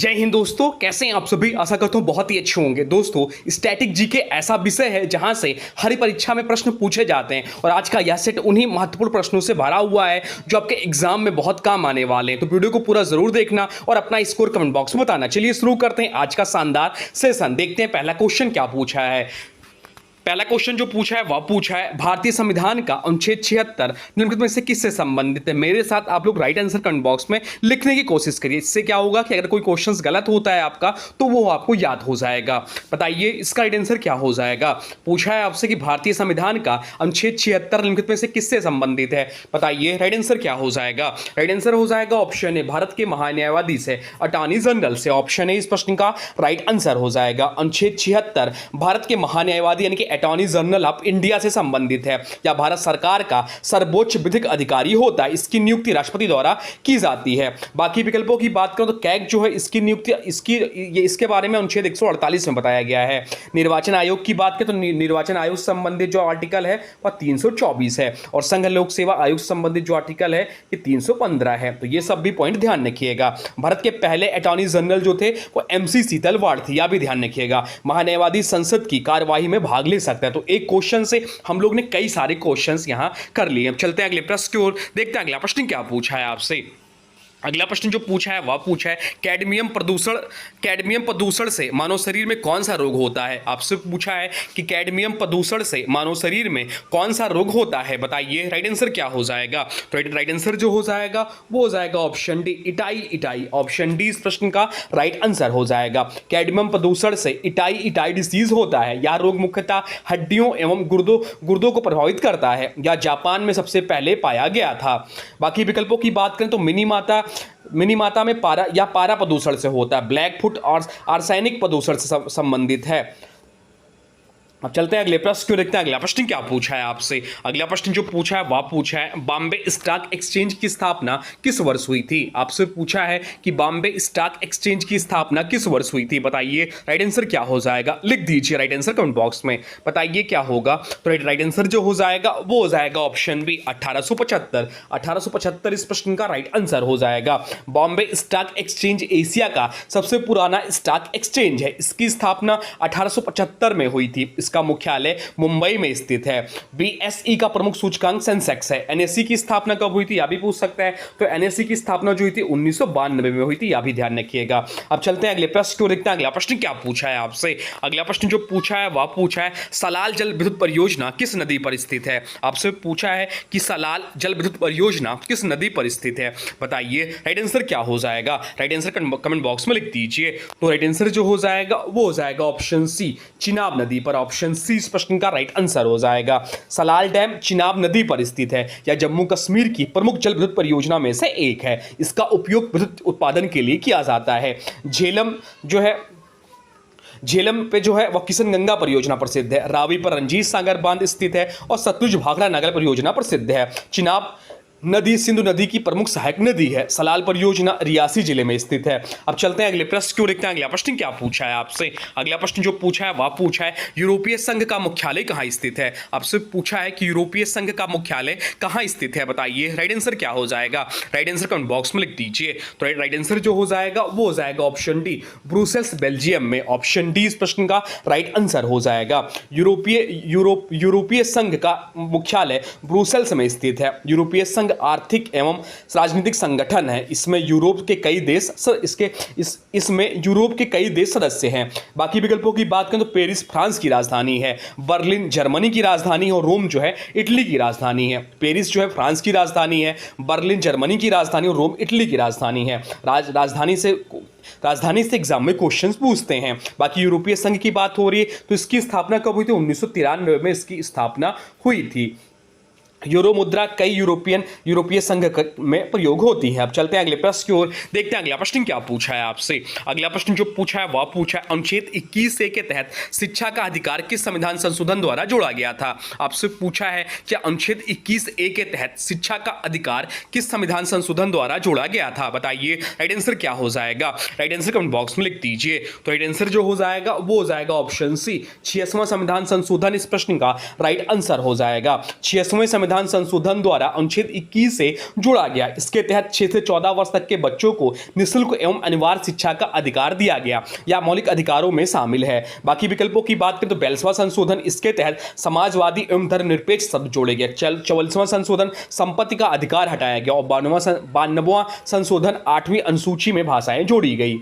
जय हिंद दोस्तों, कैसे हैं आप सभी। आशा करता हूं बहुत ही अच्छे होंगे। दोस्तों, स्टैटिक जीके ऐसा विषय है जहां से हर परीक्षा में प्रश्न पूछे जाते हैं और आज का यह सेट उन्हीं महत्वपूर्ण प्रश्नों से भरा हुआ है जो आपके एग्जाम में बहुत काम आने वाले हैं। तो वीडियो को पूरा जरूर देखना और अपना स्कोर कमेंट बॉक्स में बताना। चलिए शुरू करते हैं आज का शानदार सेशन। देखते हैं पहला क्वेश्चन क्या पूछा है। पहला क्वेश्चन जो पूछा है वह पूछा है भारतीय संविधान का अनुच्छेद 76 निम्नलिखित में से किससे संबंधित है। मेरे साथ आप लोग राइट आंसर कमेंट बॉक्स में लिखने की कोशिश करिए। इससे क्या होगा कि अगर कोई क्वेश्चन गलत होता है आपका तो वो आपको याद हो जाएगा। बताइए इसका राइट आंसर क्या हो जाएगा। पूछा है आपसे कि भारतीय संविधान का अनुच्छेद 76 निम्नलिखित में से किससे संबंधित है। बताइए राइट आंसर क्या हो जाएगा। राइट आंसर हो जाएगा ऑप्शन ए, भारत के महान्यायवादी से, अटॉर्नी जनरल से। ऑप्शन ए इस प्रश्न का राइट आंसर हो जाएगा। अनुच्छेद 76 भारत के महान्यायवादी यानी कि अटॉर्नी जनरल ऑफ इंडिया से संबंधित है या भारत सरकार का सर्वोच्च विधिक अधिकारी होता है। इसकी नियुक्ति राष्ट्रपति द्वारा की जाती है। बाकी विकल्पों की बात करें तो कैग जो है इसकी नियुक्ति इसके बारे में अनुच्छेद 148 में बताया गया है। निर्वाचन आयोग की बात करें तो निर्वाचन आयोग से संबंधित जो आर्टिकल है वह 324 है और संघ लोक सेवा आयोग से संबंधित जो आर्टिकल है ये 315 है। तो ये सब भी पॉइंट ध्यान रखिएगा। भारत के पहले अटॉर्नी जनरल जो थे वो MC सीतलवाड़ थे, यह भी ध्यान रखिएगा। महान्यायवादी संसद की कार्यवाही में भाग ले सकता है। तो एक क्वेश्चन से हम लोग ने कई सारे क्वेश्चंस यहां कर लिए। अब चलते हैं अगले प्रश्न की ओर। देखते हैं अगला प्रश्न क्या पूछा है आपसे। अगला प्रश्न जो पूछा है वह पूछा है कैडमियम प्रदूषण से मानव शरीर में कौन सा रोग होता है। आपसे पूछा है कि कैडमियम प्रदूषण से मानव शरीर में कौन सा रोग होता है। बताइए राइट आंसर क्या हो जाएगा। तो राइट आंसर जो हो जाएगा वो हो जाएगा option D, itai. Option D इस प्रश्न का राइट आंसर हो जाएगा। कैडमियम प्रदूषण से इटाई डिजीज होता है। यह रोग मुख्यतः हड्डियों एवं गुर्दों को प्रभावित करता है। यह जापान में सबसे पहले पाया गया था। बाकी विकल्पों की बात करें तो मिनीमाता में पारा प्रदूषण से होता है। ब्लैक फुट और आर्सेनिक प्रदूषण से संबंधित है। अब चलते हैं अगले प्रश्न को देखते हैं। अगला प्रश्न क्या पूछा है आपसे। अगला प्रश्न जो पूछा है वह पूछा है बॉम्बे स्टॉक एक्सचेंज की स्थापना किस वर्ष हुई थी। आपसे पूछा है कि बॉम्बे स्टॉक एक्सचेंज की स्थापना किस वर्ष हुई थी। बताइए राइट आंसर क्या हो जाएगा। लिख दीजिए राइट आंसर कमेंट बॉक्स में, बताइए क्या होगा। तो राइट आंसर जो हो जाएगा वो हो जाएगा ऑप्शन बी, 1875 इस प्रश्न का राइट आंसर हो जाएगा। बॉम्बे स्टॉक एक्सचेंज एशिया का सबसे पुराना स्टॉक एक्सचेंज है। इसकी स्थापना 1875 में हुई थी। इसका मुख्यालय मुंबई में स्थित है। BSE का प्रमुख सूचकांक सेंसेक्स है। NSE की स्थापना कब हुई थी यह भी पूछ सकता है। तो NSE की स्थापना जो हुई थी 1992 में हुई थी, यह भी ध्यान रखिएगा। अब चलते हैं अगले प्रश्न को देखते हैं। अगला प्रश्न क्या पूछा है आपसे। अगला प्रश्न जो पूछा है वह पूछा है सलाल जल विद्युत परियोजना किस नदी पर स्थित है। आपसे पूछा है कि सलाल जल विद्युत परियोजना किस नदी पर स्थित है। बताइए राइट आंसर क्या हो जाएगा। राइट आंसर कमेंट बॉक्स में लिख दीजिए। तो राइट आंसर जो हो जाएगा वो हो जाएगा ऑप्शन सी, चिनाब नदी पर। ऑप्शन सी इस प्रश्न का राइट आंसर हो जाएगा। सलाल डैम चिनाब नदी पर स्थित है या जम्मू कश्मीर की प्रमुख जल विद्युत परियोजना में से एक है। इसका उपयोग विद्युत उत्पादन के लिए किया जाता है। झेलम पे जो है वह किशनगंगा परियोजना प्रसिद्ध है। रावी पर रंजीत सागर बांध स्थित है और सतलुज भाखड़ा नगर परियोजना प्रसिद्ध है। चिनाब नदी सिंधु नदी की प्रमुख सहायक नदी है। सलाल परियोजना रियासी जिले में स्थित है। अब चलते हैं अगले प्रश्न को देखते हैं। अगला प्रश्न क्या पूछा है आपसे। अगला प्रश्न जो पूछा है वह पूछा है यूरोपीय संघ का मुख्यालय कहाँ स्थित है। आपसे पूछा है कि यूरोपीय संघ का मुख्यालय कहाँ स्थित है। बताइए राइट आंसर क्या हो जाएगा। राइट आंसर कमेंट बॉक्स में लिख दीजिए। तो राइट आंसर जो हो जाएगा वो हो जाएगा ऑप्शन डी, ब्रुसेल्स बेल्जियम में। ऑप्शन डी इस प्रश्न का राइट आंसर हो जाएगा। यूरोपीय संघ का मुख्यालय ब्रुसेल्स में स्थित है। यूरोपीय संघ आर्थिक एवं राजनीतिक संगठन है। इसमें यूरोप के कई देश सदस्य हैं। बाकी विकल्पों की बात करें तो पेरिस फ्रांस की राजधानी है, बर्लिन जर्मनी की राजधानी है और रोम जो है इटली की राजधानी है। पेरिस जो है फ्रांस की राजधानी है, बर्लिन जर्मनी की राजधानी और रोम इटली की राजधानी है। राजधानी से एग्जाम में क्वेश्चंस पूछते हैं। बाकी यूरोपीय संघ की बात हो रही है तो इसकी स्थापना कब हुई थी। 1993 में इसकी स्थापना हुई थी। यूरो मुद्रा कई यूरोपीय संघ में प्रयोग होती है। अब चलते हैं अगले प्रश्न की ओर। देखते हैं अगला प्रश्न क्या पूछा है आपसे। अगला प्रश्न जो पूछा है वह पूछा है अनुच्छेद 21A के तहत शिक्षा का अधिकार किस संविधान संशोधन द्वारा जोड़ा गया था। आपसे पूछा है कि अनुच्छेद 21A के तहत शिक्षा का अधिकार किस संविधान संशोधन द्वारा जोड़ा गया था। बताइए राइट आंसर क्या हो जाएगा। राइट आंसर कमेंट बॉक्स में लिख दीजिए। तो राइट आंसर जो हो जाएगा वो हो जाएगा ऑप्शन सी, 66वां संविधान संशोधन इस प्रश्न का राइट आंसर हो जाएगा। 66वें संविधान संशोधन द्वारा अनुच्छेद 21 से जोड़ा गया। इसके तहत 6 से 14 वर्ष तक के बच्चों को निःशुल्क एवं अनिवार्य शिक्षा का अधिकार दिया गया या मौलिक अधिकारों में शामिल है। बाकी विकल्पों की बात करें तो 42वां संशोधन, इसके तहत समाजवादी एवं धर्मनिरपेक्ष शब्द जोड़े गए। 44वां संशोधन, संपत्ति का अधिकार हटाया गया। और 92वां संशोधन, 8वीं अनुसूची में भाषाएं जोड़ी गई।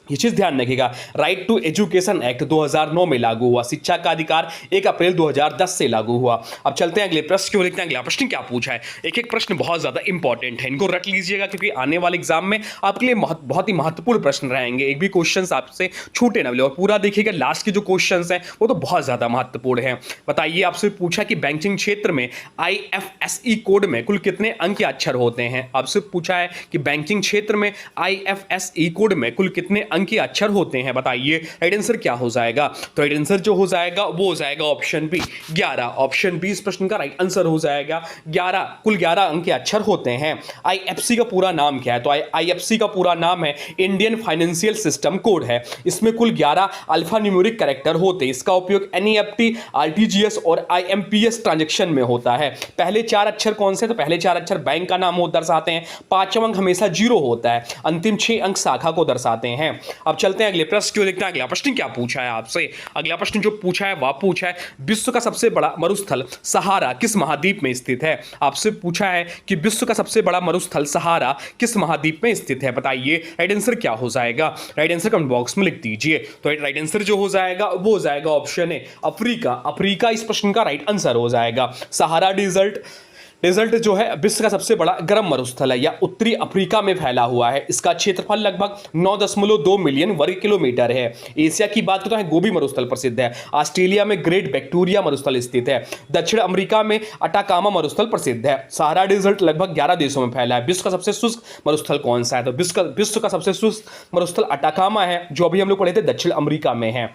ये चीज ध्यान रखिएगा। राइट टू एजुकेशन एक्ट 2009 में लागू हुआ। शिक्षा का अधिकार 1 अप्रैल 2010 से लागू हुआ। अब चलते हैं अगले प्रश्न की ओर, देखते हैं अगला प्रश्न क्या पूछा है। एक एक प्रश्न बहुत ज्यादा इंपॉर्टेंट है, इनको रख लीजिएगा क्योंकि आने वाले एग्जाम में आपके लिए बहुत ही महत्वपूर्ण प्रश्न रहेंगे। एक भी क्वेश्चन आपसे छूटे ना, और पूरा देखिएगा। लास्ट के जो क्वेश्चन हैं वो तो बहुत ज्यादा महत्वपूर्ण है। बताइए, आपसे पूछा कि बैंकिंग क्षेत्र में IFSC कोड में कुल कितने अंक या अक्षर होते हैं। आपसे पूछा है कि बैंकिंग क्षेत्र में IFSC कोड में कुल कितने अंक या अक्षर होते हैं। बताइए राइट आंसर क्या हो जाएगा। तो राइट आंसर जो हो जाएगा वो हो जाएगा ऑप्शन बी 11। ऑप्शन बी इस प्रश्न का राइट आंसर हो जाएगा 11। कुल 11 अंक या अक्षर होते हैं। IFSC का पूरा नाम क्या है। तो IFSC का पूरा नाम है इंडियन फाइनेंशियल सिस्टम कोड है। इसमें कुल 11 अल्फा न्यूमेरिक कैरेक्टर होते हैं। इसका उपयोग NEFT, RTGS और IMPS ट्रांजैक्शन में होता है। पहले 4 अक्षर कौन से। तो पहले 4 अक्षर बैंक का नाम हो दर्शाते हैं। 5वां अंक हमेशा 0 होता है। अंतिम 6 अंक शाखा को दर्शाते हैं। अब चलते हैं अगले प्रश्न की ओर, देखते हैं अगला प्रश्न क्या पूछा है आपसे। अगला प्रश्न जो पूछा है वह पूछा है विश्व का सबसे बड़ा मरुस्थल सहारा किस महाद्वीप में स्थित है। आपसे पूछा है कि विश्व का सबसे बड़ा मरुस्थल सहारा किस महाद्वीप में स्थित है। बताइए राइट आंसर क्या हो जाएगा। राइट आंसर कमेंट बॉक्स में लिख दीजिए। तो राइट आंसर जो हो जाएगा वो हो जाएगा ऑप्शन ए अफ्रीका। अफ्रीका इस प्रश्न का राइट आंसर हो जाएगा। सहारा डेजर्ट जो है विश्व का सबसे बड़ा गर्म मरुस्थल है, या उत्तरी अफ्रीका में फैला हुआ है। इसका क्षेत्रफल लगभग 9.2 मिलियन वर्ग किलोमीटर है। एशिया की बात करें तो गोबी मरुस्थल प्रसिद्ध है। ऑस्ट्रेलिया में ग्रेट बैक्टीरिया मरुस्थल स्थित है। दक्षिण अमेरिका में अटाकामा मरुस्थल प्रसिद्ध है। सहारा डेजर्ट लगभग 11 देशों में फैला है। विश्व का सबसे शुष्क मरुस्थल कौन सा है। तो विश्व का सबसे शुष्क मरुस्थल अटाकामा है, जो अभी हम लोग पढ़े थे दक्षिण अमेरिका में है।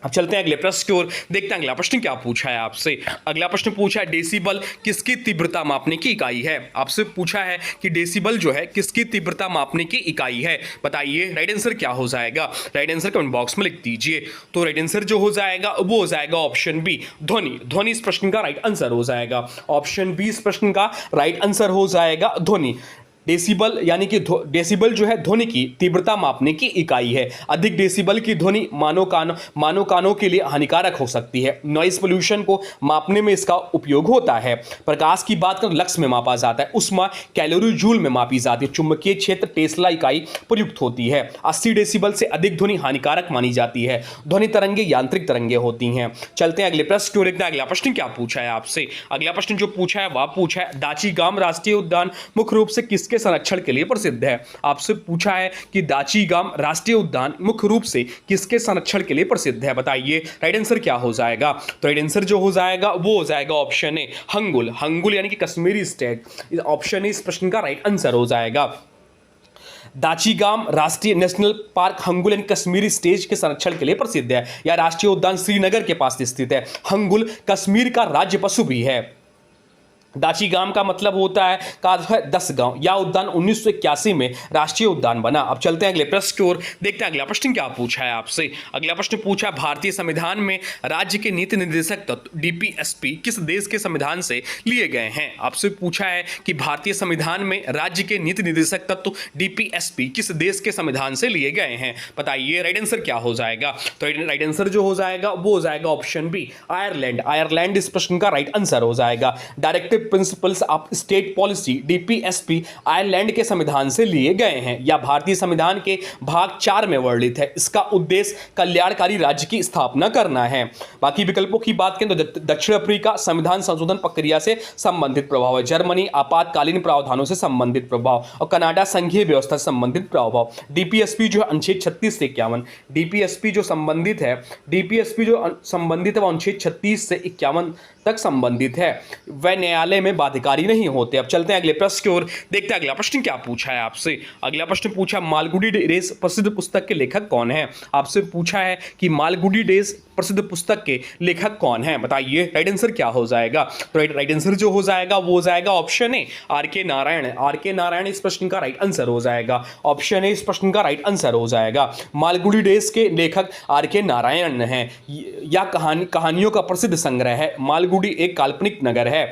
अब चलते हैं अगले प्रश्न की ओर, देखते हैं अगला प्रश्न क्या पूछा है आपसे। अगला प्रश्न पूछा है डेसिबल किसकी तीव्रता मापने की इकाई है। आपसे पूछा है कि डेसिबल जो है किसकी तीव्रता मापने की इकाई है। बताइए राइट आंसर क्या हो जाएगा। राइट आंसर कमेंट बॉक्स में लिख दीजिए। तो राइट आंसर जो हो जाएगा वो हो जाएगा ऑप्शन बी ध्वनि। ध्वनि इस प्रश्न का राइट आंसर हो जाएगा। ऑप्शन बी इस प्रश्न का राइट आंसर हो जाएगा ध्वनि। डेसिबल यानी कि डेसिबल जो है ध्वनि की तीव्रता मापने की इकाई है। अधिक डेसिबल की ध्वनि मानव कानों के लिए हानिकारक हो सकती है। नॉइज पोल्यूशन को मापने में इसका उपयोग होता है। प्रकाश की बात करें लक्स में मापा जाता है। उष्मा कैलोरी जूल में मापी जाती है। चुंबकीय क्षेत्र टेस्ला इकाई प्रयुक्त होती है। 80 डेसिबल से अधिक ध्वनि हानिकारक मानी जाती है। ध्वनि तरंगे यांत्रिक तरंगे होती हैं। चलते हैं अगले प्रश्न की ओर, देखते हैं अगला प्रश्न क्या पूछा है आपसे। अगला प्रश्न जो पूछा है वह पूछा है दाचीगाम राष्ट्रीय उद्यान मुख्य रूप से किसके संरक्षण के लिए प्रसिद्ध है। आपसे पूछा है कि दाचीगाम राष्ट्रीय उद्यान मुख्य रूप से किसके संरक्षण के लिए प्रसिद्ध है। बताइए राइट आंसर क्या हो जाएगा। तो राइट आंसर जो हो जाएगा वो हो जाएगा ऑप्शन ए हंगुल। हंगुल यानी कि कश्मीरी स्टेट। ऑप्शन ए इस प्रश्न का राइट आंसर हो जाएगा। दाचीगाम राष्ट्रीय नेशनल पार्क हंगुल यानी कश्मीरी स्टेज के संरक्षण के लिए प्रसिद्ध है, या राष्ट्रीय उद्यान श्रीनगर के पास स्थित है। हंगुल कश्मीर का राज्य पशु भी है। दाचीगाम का मतलब होता है का 10 गांव। यह उद्यान 1981 में राष्ट्रीय उद्यान बना। अब चलते हैं अगले प्रश्न की ओर, देखते हैं अगला प्रश्न क्या पूछा है आपसे। अगला प्रश्न पूछा है भारतीय संविधान में राज्य के नीति निर्देशक तत्व DPSP किस देश के संविधान से लिए गए हैं। आपसे पूछा है कि भारतीय संविधान में राज्य के नीति निर्देशक तत्व DPSP किस देश के संविधान से लिए गए हैं। बताइए राइट आंसर क्या हो जाएगा। तो राइट आंसर जो हो जाएगा वो हो जाएगा ऑप्शन बी आयरलैंड। आयरलैंड इस प्रश्न का राइट आंसर हो जाएगा। Directive principles of state policy DPSP Ireland के संविधान से लिए गए हैं, या भारतीय संविधान के भाग 4 में वर्णित है। इसका उद्देश्य कल्याणकारी राज्य की स्थापना करना है। बाकी विकल्पों की बात करें तो दक्षिण अफ्रीका संविधान संशोधन प्रक्रिया से संबंधित प्रभाव है। जर्मनी आपातकालीन प्रावधानों से संबंधित प्रभाव, और कनाडा संघीय व्यवस्था से संबंधित प्रभाव। DPSP जो है अनुच्छेद 36 से 51। DPSP जो संबंधित है वह अनुच्छेद 36 से 51 तक संबंधित है। वह न्यायालय में बाध्यकारी नहीं होते। अब चलते हैं अगले प्रश्न की ओर, देखते हैं अगला प्रश्न क्या पूछा है आपसे। अगला प्रश्न पूछा मालगुडी डेज प्रसिद्ध पुस्तक के लेखक कौन है। आपसे पूछा है कि मालगुडी डेज प्रसिद्ध पुस्तक के लेखक कौन है। बताइए राइट आंसर क्या हो जाएगा। तो राइट आंसर जो हो जाएगा वो हो जाएगा option A RK Narayan. RK Narayan इस प्रश्न का राइट आंसर हो जाएगा। ऑप्शन ए इस प्रश्न का राइट आंसर हो जाएगा। मालगुडी डेज के लेखक RK नारायण हैं। यह कहानियों का प्रसिद्ध संग्रह है। मालगुडी एक काल्पनिक नगर है।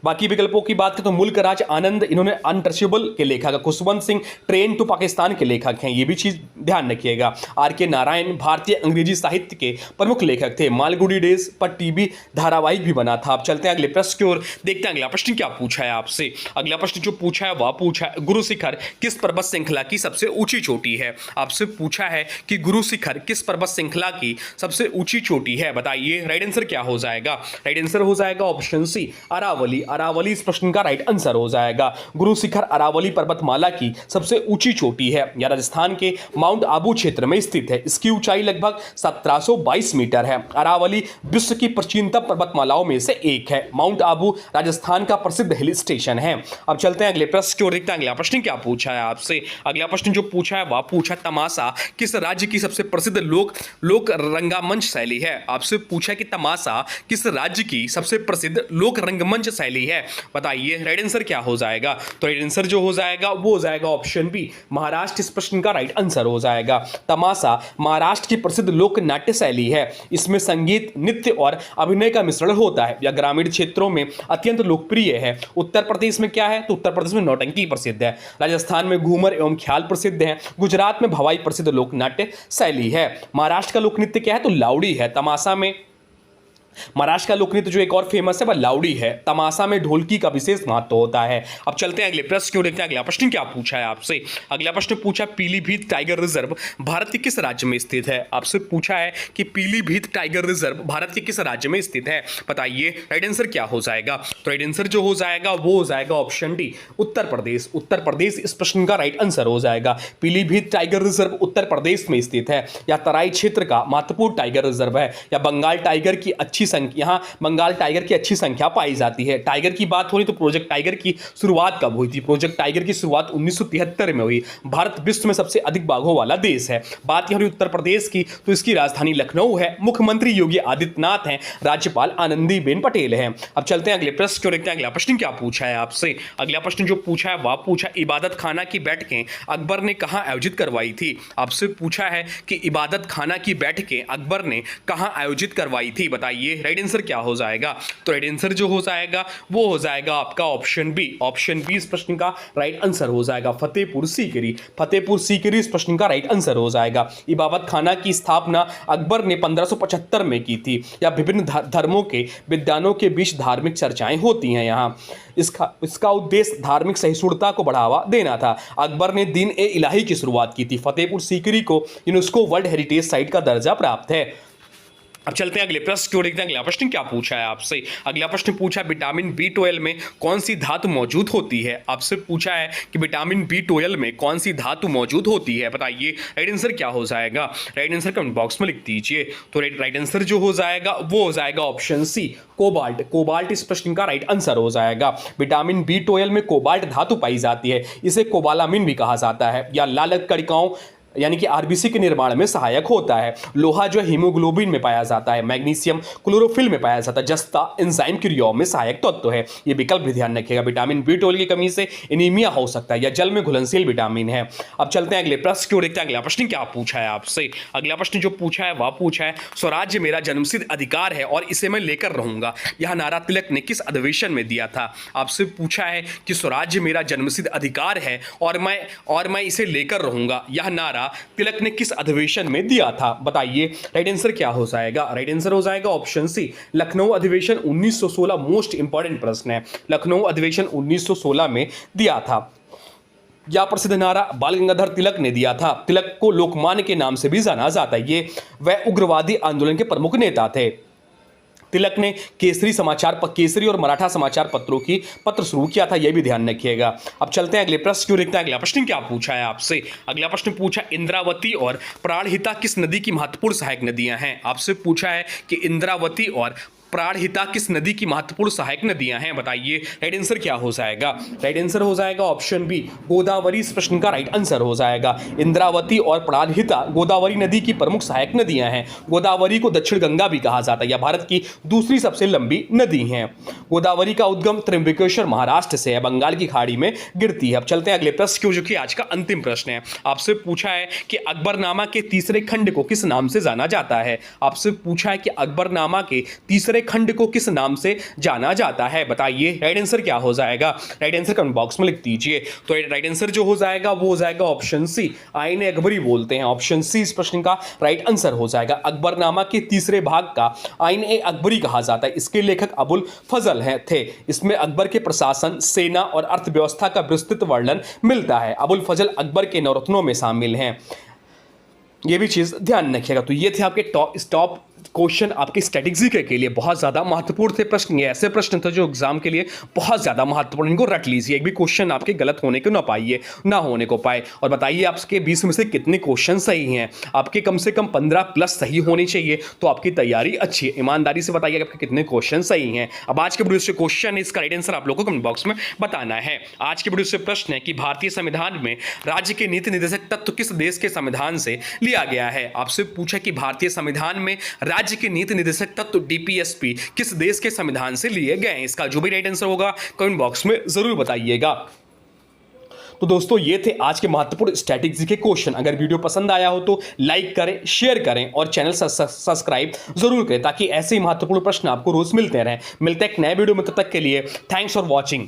बाकी विकल्पों की बात करें तो मुल्क राज आनंद, इन्होंने अनटचेबल के लेखक, खुशवंत सिंह ट्रेन टू पाकिस्तान के लेखक हैं, ये भी चीज ध्यान रखिएगा। आर के नारायण भारतीय अंग्रेजी साहित्य के प्रमुख लेखक थे, मालगुडी डेज पर टीवी धारावाहिक भी बना था। अब चलते हैं अगले प्रश्न की ओर, देखते हैं अगला प्रश्न क्या पूछा है आपसे। अगला प्रश्न जो पूछा है वह पूछा है गुरु शिखर किस पर्वत श्रृंखला की सबसे ऊंची चोटी है। आपसे पूछा है कि गुरु शिखर किस पर्वत श्रृंखला की सबसे ऊंची चोटी है, बताइए राइट आंसर क्या हो जाएगा। राइट आंसर हो जाएगा ऑप्शन सी अरावली। अरावली इस प्रश्न का राइट आंसर हो जाएगा। गुरु शिखर अरावली पर्वतमाला की सबसे ऊंची चोटी है। यह राजस्थान के माउंट आबू क्षेत्र में स्थित है। इसकी ऊंचाई लगभग 1722 मीटर है। अरावली विश्व की प्राचीनतम पर्वतमालाओं में से एक है। माउंट आबू राजस्थान का प्रसिद्ध हिल स्टेशन है। अब चलते हैं अगले प्रश्न की ओर, देखते हैं अगला प्रश्न क्या पूछा है आपसे। अगला प्रश्न जो पूछा है वह पूछा तमाशा किस राज्य की सबसे प्रसिद्ध लोक रंगमंच शैली है। आपसे पूछा कि तमाशा किस राज्य की सबसे प्रसिद्ध लोक रंगमंच शैली है, बताइए राइट आंसर क्या हो जाएगा। तो राइट आंसर जो हो जाएगा वो हो जाएगा ऑप्शन बी महाराष्ट्र। इस प्रश्न का राइट आंसर हो जाएगा। तमाशा महाराष्ट्र की प्रसिद्ध लोक नाट्य शैली है। इसमें संगीत, नृत्य और अभिनय का मिश्रण होता है। यह ग्रामीण क्षेत्रों में अत्यंत लोकप्रिय है। उत्तर प्रदेश में क्या है, तो उत्तर प्रदेश में नौटंकी प्रसिद्ध है। राजस्थान में घूमर एवं ख्याल प्रसिद्ध है। गुजरात में भवाई प्रसिद्ध लोक नाट्य शैली है। महाराष्ट्र का लोक नृत्य क्या है, तो लावड़ी है। तमाशा में महाराष्ट्र का लोक नृत्य जो एक और फेमस है वह लावड़ी है। तमाशा में ढोलकी का विशेष महत्व होता है। अब चलते हैं अगले प्रश्न की ओर, देखते हैं अगला प्रश्न क्या पूछा है आपसे। अगला प्रश्न पूछा पीलीभीत टाइगर रिजर्व भारत के किस राज्य में स्थित है। आपसे पूछा है कि पीलीभीत टाइगर रिजर्व भारत के किस राज्य में स्थित है, बताइए राइट आंसर क्या हो जाएगा। तो राइट आंसर जो हो जाएगा वो हो जाएगा ऑप्शन डी उत्तर प्रदेश। उत्तर प्रदेश इस प्रश्न का राइट आंसर हो जाएगा। पीलीभीत टाइगर रिजर्व उत्तर प्रदेश में स्थित है। यह तराई क्षेत्र का महत्वपूर्ण टाइगर रिजर्व है। यह बंगाल टाइगर की यहाँ बंगाल टाइगर की अच्छी संख्या पाई जाती है। टाइगर की बात हो रही तो प्रोजेक्ट टाइगर की शुरुआत कब हुई थी। प्रोजेक्ट टाइगर की शुरुआत 1973 में हुई। भारत विश्व में सबसे अधिक बाघों वाला देश है। बात हो रही उत्तर प्रदेश की तो इसकी राजधानी लखनऊ है। मुख्यमंत्री योगी आदित्यनाथ हैं। राज्यपाल आनंदीबेन पटेल हैं। अब चलते हैं अगले प्रश्न को, देखते हैं अगला प्रश्न क्या पूछा है आपसे। अगला प्रश्न जो पूछा है वह पूछा इबादत खाना की बैठकें अकबर ने कहां आयोजित करवाई थी। आपसे पूछा है कि इबादत खाना की बैठकें अकबर ने कहां आयोजित करवाई थी, बताइए राइट आंसर क्या हो जाएगा। तो राइट आंसर जो हो जाएगा वो हो जाएगा आपका ऑप्शन बी। ऑप्शन बी इस प्रश्न का राइट आंसर हो जाएगा फतेहपुर सीकरी। फतेहपुर सीकरी इस प्रश्न का राइट आंसर हो जाएगा। इबादत खाना की स्थापना अकबर ने 1575 में की थी। या विभिन्न धर्मों के विद्वानों के बीच धार्मिक चर्चाएं होती हैं यहाँ। इसका उद्देश्य धार्मिक सहिष्णुता को बढ़ावा देना था। अकबर ने दीन ए इलाही की शुरुआत की थी। फतेहपुर सीकरी को यूनेस्को वर्ल्ड हेरिटेज साइट का दर्जा प्राप्त है। अब चलते हैं अगले प्रश्न की ओर, देखते हैं अगला प्रश्न क्या पूछा है आपसे। अगला प्रश्न पूछा है विटामिन B12 में कौन सी धातु मौजूद होती है। आपसे पूछा है कि विटामिन B12 में कौन सी धातु मौजूद होती है, बताइए राइट आंसर क्या हो जाएगा। राइट आंसर कमेंट बॉक्स में लिख दीजिए। तो राइट आंसर जो हो जाएगा वो हो जाएगा ऑप्शन सी कोबाल्ट। कोबाल्ट इस प्रश्न का राइट आंसर हो जाएगा। विटामिन B12 में कोबाल्ट धातु पाई जाती है। इसे कोबालामिन भी कहा जाता है। या लाल कणिकाओं यानी कि आरबीसी के निर्माण में सहायक होता है। लोहा जो हीमोग्लोबिन में पाया जाता है। मैग्नीशियम क्लोरोफिल में पाया जाता है। जस्ता एंजाइम क्रियाओं में सहायक तत्व है। ये विकल्प भी ध्यान रखिएगा। विटामिन B12 की कमी से एनीमिया हो सकता है। या जल में घुलनशील विटामिन है। अब चलते हैं अगले प्रश्न की ओर, देखते हैं अगला प्रश्न क्या पूछा है आपसे। अगला प्रश्न जो पूछा है वह पूछा है स्वराज्य मेरा जन्मसिद्ध अधिकार है और इसे मैं लेकर रहूंगा। यह नारा तिलक ने किस अधिवेशन में दिया था। आपसे पूछा है कि स्वराज्य मेरा जन्मसिद्ध अधिकार है और मैं इसे लेकर रहूंगा। यह नारा तिलक ने किस अधिवेशन में दिया था, बताइए राइट आंसर क्या हो जाएगा। राइट आंसर हो जाएगा ऑप्शन सी लखनऊ अधिवेशन 1916। मोस्ट इंपॉर्टेंट प्रश्न है। लखनऊ अधिवेशन 1916 में दिया था। यह प्रसिद्ध नारा बाल गंगाधर तिलक ने दिया था। तिलक को लोकमान्य के नाम से भी जाना जाता है। ये वह उग्रवादी आंदोलन के प्रमुख नेता थे। तिलक ने केसरी और मराठा समाचार पत्रों की पत्र शुरू किया था। यह भी ध्यान रखिएगा। अब चलते हैं अगले प्रश्न क्यों, देखते हैं अगला प्रश्न क्या पूछा है आपसे। अगला प्रश्न पूछा इंद्रावती और प्राणहिता किस नदी की महत्वपूर्ण सहायक नदियां हैं। आपसे पूछा है कि इंद्रावती और प्राणहिता किस नदी की महत्वपूर्ण सहायक नदियां हैं, बताइए राइट आंसर क्या हो जाएगा। राइट आंसर हो जाएगा ऑप्शन बी गोदावरी। इस प्रश्न का राइट आंसर हो जाएगा। इंद्रावती और प्राणहिता गोदावरी नदी की प्रमुख सहायक नदियां हैं। गोदावरी को दक्षिण गंगा भी कहा जाता है। यह भारत की दूसरी सबसे लंबी नदी है। गोदावरी का उद्गम त्र्यंबकेश्वर महाराष्ट्र से है। बंगाल की खाड़ी में गिरती है। अब चलते हैं अगले प्रश्न की, जो कि आज का अंतिम प्रश्न है। आपसे पूछा है कि अकबरनामा के तीसरे खंड को किस नाम से जाना जाता है। आपसे पूछा है कि अकबरनामा के तीसरे उत्तराखंड को किस नाम से जाना जाता है? बताइए राइट आंसर क्या हो जाएगा? राइट आंसर कमेंट बॉक्स में लिख दीजिए। तो राइट आंसर जो हो जाएगा वो हो जाएगा ऑप्शन सी, आईन अकबरी बोलते हैं। ऑप्शन सी इस प्रश्न का राइट आंसर हो जाएगा। अकबरनामा के तीसरे भाग का आईन अकबरी कहा जाता है। इसके लेखक अबुल फजल थे। इसमें अकबर के प्रशासन, सेना और अर्थव्यवस्था का विस्तृत वर्णन मिलता है। अबुल फजल अकबर के नवरत्नों में शामिल हैं। ये भी चीज़ ध्यान रखिएगा। तो ये थे आपके टॉप क्वेश्चन आपके स्टैटिक के लिए बहुत ज़्यादा महत्वपूर्ण थे प्रश्न। ये ऐसे प्रश्न थे जो एग्जाम के लिए बहुत ज़्यादा महत्वपूर्ण, इनको रट लीजिए। एक भी क्वेश्चन आपके गलत होने को ना होने को पाए। और बताइए आपके 20 में से कितने क्वेश्चन सही हैं। आपके कम से कम 15 प्लस सही होने चाहिए, तो आपकी तैयारी अच्छी है। ईमानदारी से बताइए आपके कितने क्वेश्चन सही हैं। अब आज के वीडियो से क्वेश्चन है, इसका राइट आंसर आप लोगों को कमेंट बॉक्स में बताना है। आज के वीडियो से प्रश्न है कि भारतीय संविधान में राज्य के नीति निर्देशक तत्व किस देश के संविधान से लिया गया है? आपसे पूछा कि भारतीय संविधान में राज्य के नीति निर्देशक तत्व डीपीएसपी किस देश के संविधान से लिए गए हैं? इसका जो भी राइट आंसर होगा कमेंट बॉक्स में जरूर बताइएगा। तो दोस्तों ये थे आज के महत्वपूर्ण स्टैटिक के क्वेश्चन। अगर वीडियो पसंद आया हो तो लाइक करें, शेयर करें और चैनल सब्सक्राइब जरूर करें, ताकि ऐसे ही महत्वपूर्ण प्रश्न आपको रोज मिलते रहें। मिलते हैं एक नए वीडियो में, तब तक के लिए थैंक्स फॉर वॉचिंग।